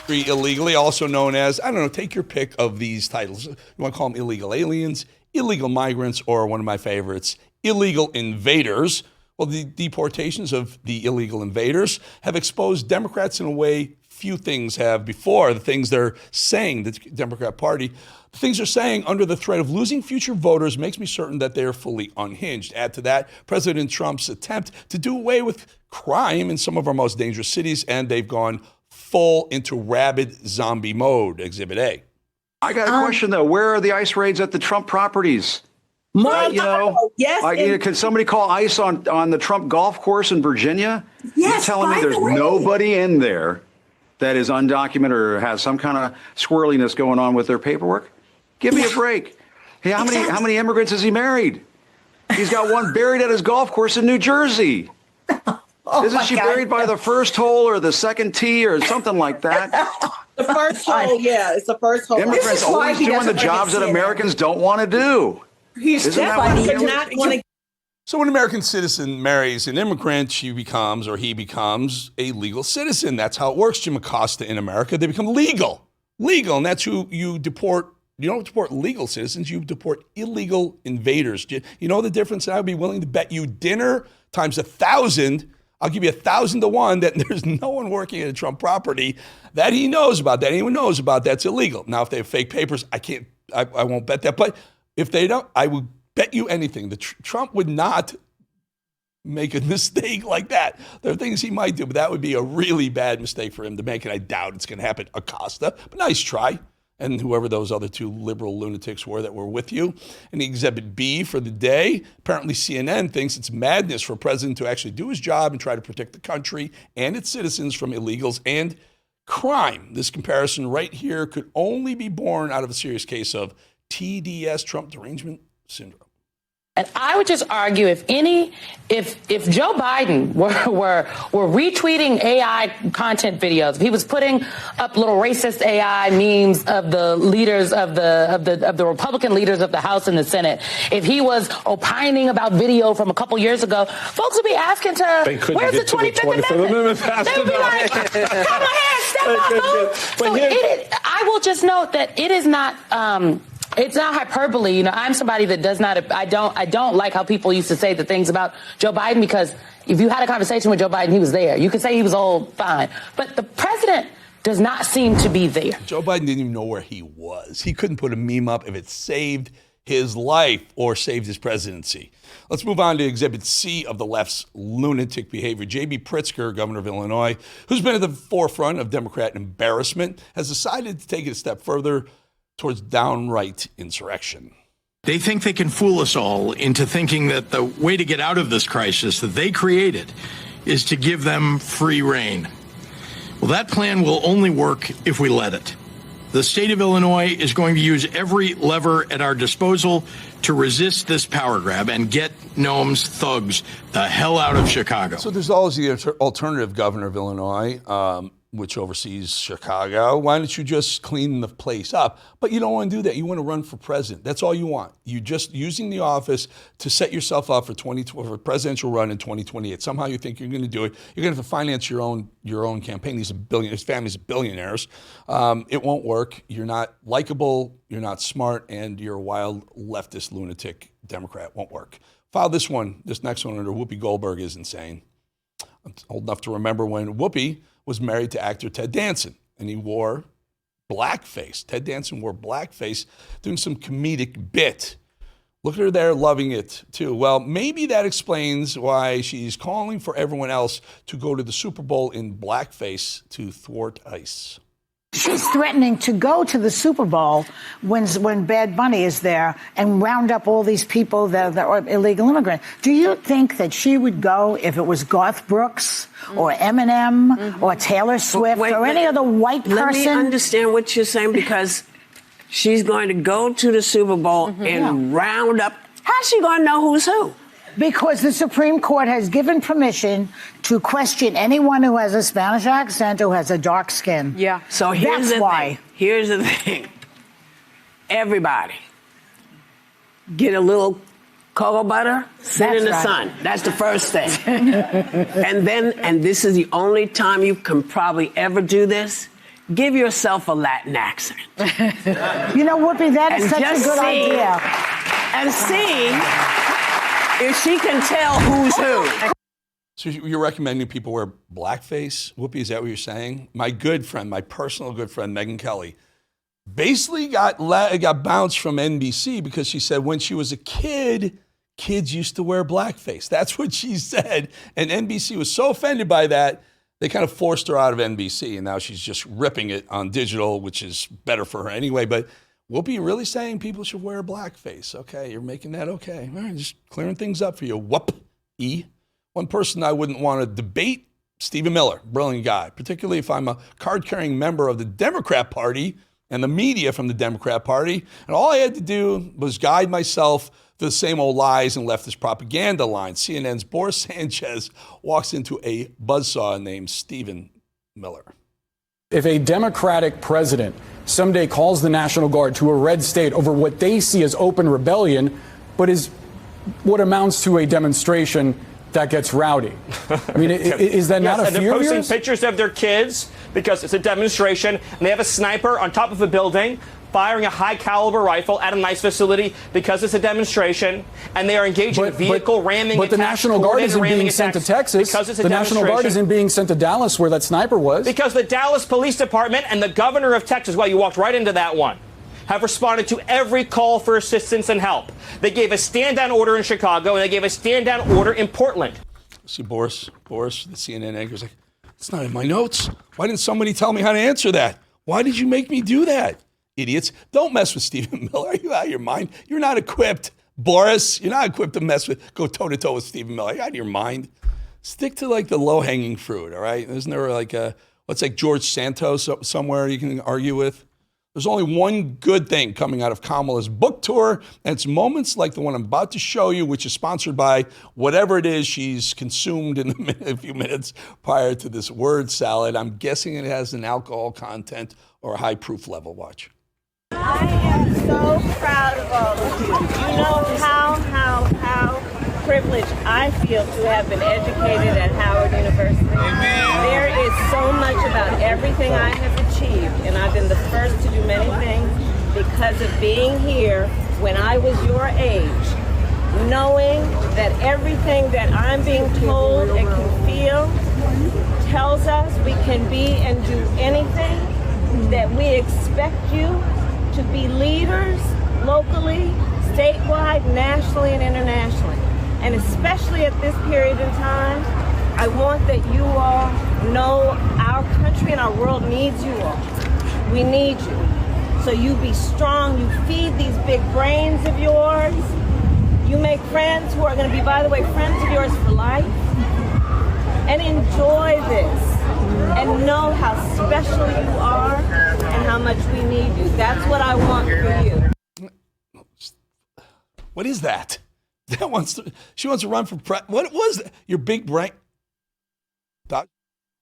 Illegally, also known as, I don't know, take your pick of these titles. You want to call them illegal aliens, illegal migrants, or one of my favorites, illegal invaders. Well, the deportations of the illegal invaders have exposed Democrats in a way few things have before. The things they're saying, the Democrat Party, the things they're saying under the threat of losing future voters makes me certain that they're fully unhinged. Add to that President Trump's attempt to do away with crime in some of our most dangerous cities, and they've gone full into rabid zombie mode. Exhibit A. I got a question, though. Where are the ICE raids at the Trump properties? Yes. Can somebody call ICE on the Trump golf course in Virginia? Yes. You're telling me there's nobody in there that is undocumented or has some kind of squirreliness going on with their paperwork? Give me a break. Hey, how many immigrants has he married? He's got one buried at his golf course in New Jersey. Isn't she buried by the first hole or the second tee or something like that? The first hole, yeah, it's the first hole. Immigrants always doing the jobs that Americans don't want to do. He's not going to. So when an American citizen marries an immigrant, he becomes a legal citizen. That's how it works, Jim Acosta, in America. They become legal, and that's who you deport. You don't deport legal citizens, you deport illegal invaders. You know the difference? I would be willing to bet you dinner times 1,000. I'll give you 1,000 to 1 that there's no one working at a Trump property that he knows about, that anyone knows about, that's illegal. Now, if they have fake papers, I won't bet that. But if they don't, I would bet you anything that Trump would not make a mistake like that. There are things he might do, but that would be a really bad mistake for him to make, and I doubt it's going to happen. Acosta, but nice try. And whoever those other two liberal lunatics were that were with you. And Exhibit B for the day, apparently CNN thinks it's madness for a president to actually do his job and try to protect the country and its citizens from illegals and crime. This comparison right here could only be born out of a serious case of TDS, Trump derangement syndrome. And I would just argue if Joe Biden were retweeting AI content videos, if he was putting up little racist AI memes of the leaders of the Republican leaders of the House and the Senate, if he was opining about video from a couple years ago, folks would be asking where's the 25th Amendment? They would be like, Kamala Harris, step up, move. So I will just note that it is not. It's not hyperbole. You know, I'm somebody that does not. I don't like how people used to say the things about Joe Biden, because if you had a conversation with Joe Biden, he was there. You could say he was old, fine, but the president does not seem to be there. Joe Biden didn't even know where he was. He couldn't put a meme up if it saved his life or saved his presidency. Let's move on to Exhibit C of the left's lunatic behavior. J.B. Pritzker, governor of Illinois, who's been at the forefront of Democrat embarrassment, has decided to take it a step further towards downright insurrection. They think they can fool us all into thinking that the way to get out of this crisis that they created is to give them free rein. Well, that plan will only work if we let it. The state of Illinois is going to use every lever at our disposal to resist this power grab and get Noam's thugs the hell out of Chicago. So there's always the alternative governor of Illinois, which oversees Chicago. Why don't you just clean the place up? But you don't want to do that. You want to run for president. That's all you want. You just using the office to set yourself up for a presidential run in 2028. Somehow you think you're going to do it. You're going to have to finance your own campaign. His family's billionaires. It won't work. You're not likable. You're not smart, and you're a wild leftist lunatic Democrat. Won't work. File this next one under Whoopi Goldberg is insane. I'm old enough to remember when Whoopi was married to actor Ted Danson, and he wore blackface. Ted Danson wore blackface doing some comedic bit. Look at her there loving it, too. Well, maybe that explains why she's calling for everyone else to go to the Super Bowl in blackface to thwart ICE. She's threatening to go to the Super Bowl when Bad Bunny is there and round up all these people that are illegal immigrants. Do you think that she would go if it was Garth Brooks or Eminem or Taylor Swift or any other white person? Let me understand what you're saying, because she's going to go to the Super Bowl and round up. How's she going to know who's who? Because the Supreme Court has given permission to question anyone who has a Spanish accent, who has a dark skin. Yeah. So here's the thing. Everybody get a little Cocoa butter, sit in the sun. That's the first thing. and this is the only time you can probably ever do this, give yourself a Latin accent. You know, Whoopi, that is such a good idea. And see if she can tell who's who. So you're recommending people wear blackface? Whoopi, is that what you're saying? My good friend, my personal good friend, Megyn Kelly, basically got bounced from NBC because she said when she was a kid, kids used to wear blackface. That's what she said. And NBC was so offended by that, they kind of forced her out of NBC. And now she's just ripping it on digital, which is better for her anyway. But Whoopi, you're really saying people should wear blackface. Okay, you're making that okay. All right, just clearing things up for you. Whoop-E. One person I wouldn't want to debate, Stephen Miller, brilliant guy, particularly if I'm a card-carrying member of the Democrat Party and the media from the Democrat Party. And all I had to do was guide myself to the same old lies and leftist propaganda line. CNN's Boris Sanchez walks into a buzzsaw named Stephen Miller. If a Democratic president someday calls the National Guard to a red state over what they see as open rebellion, but is what amounts to a demonstration that gets rowdy. I mean, is that not a fear of yours? They're posting pictures of their kids because it's a demonstration, and they have a sniper on top of a building firing a high-caliber rifle at a nice facility because it's a demonstration, and they are engaging in vehicle ramming. But the National Guard isn't being sent to Texas. Because it's a the National Guard isn't being sent to Dallas, where that sniper was. Because the Dallas Police Department and the governor of Texas, well, you walked right into that one, have responded to every call for assistance and help. They gave a stand-down order in Chicago, and they gave a stand-down order in Portland. See, Boris, the CNN anchor, is like, it's not in my notes. Why didn't somebody tell me how to answer that? Why did you make me do that? Idiots. Don't mess with Stephen Miller. Are you out of your mind? You're not equipped, Boris. You're not equipped to go toe-to-toe with Stephen Miller. You're out of your mind. Stick to, like, the low-hanging fruit, all right? Isn't there, like, what's like George Santos somewhere you can argue with? There's only one good thing coming out of Kamala's book tour, and it's moments like the one I'm about to show you, which is sponsored by whatever it is she's consumed in a few minutes prior to this word salad. I'm guessing it has an alcohol content or a high proof level. Watch. I am so proud of all of you. You know how privileged I feel to have been educated at Howard University. Amen. There is so much about everything I have achieved, and I've been the first to do many things because of being here when I was your age, knowing that everything that I'm being told and can feel tells us we can be and do anything, that we expect you to be leaders locally, statewide, nationally, and internationally. And especially at this period in time, I want that you all know our country and our world needs you all. We need you. So you be strong, you feed these big brains of yours. You make friends who are going to be, by the way, friends of yours for life. And enjoy this. And know how special you are and how much we need you. That's what I want for you. What is that? She wants to run for president. What was that? Your big brain?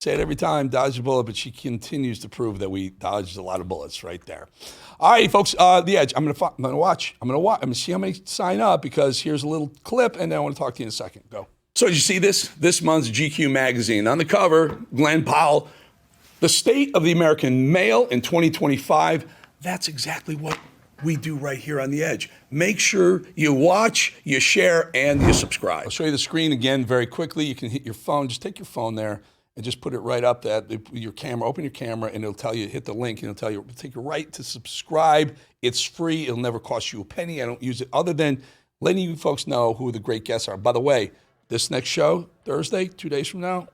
Say it every time, dodge a bullet, but she continues to prove that we dodged a lot of bullets right there. All right, folks, The Edge. I'm going to watch. I'm going to see how many sign up because here's a little clip, and then I want to talk to you in a second. Go. So did you see this? This month's GQ magazine. On the cover, Glenn Powell, the state of the American male in 2025. That's exactly what we do right here on The Edge. Make sure you watch, you share, and you subscribe. I'll show you the screen again very quickly. You can hit your phone. Just take your phone there and just put it right up your camera. Open your camera, and it'll tell you, hit the link, and it'll take you right to subscribe. It's free. It'll never cost you a penny. I don't use it other than letting you folks know who the great guests are. By the way, this next show, Thursday, 2 days from now,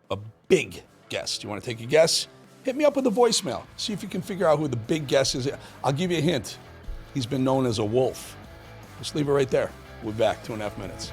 a big guest. You want to take a guess? Hit me up with a voicemail. See if you can figure out who the big guest is. I'll give you a hint. He's been known as a wolf. Just leave it right there. We'll be back 2.5 minutes.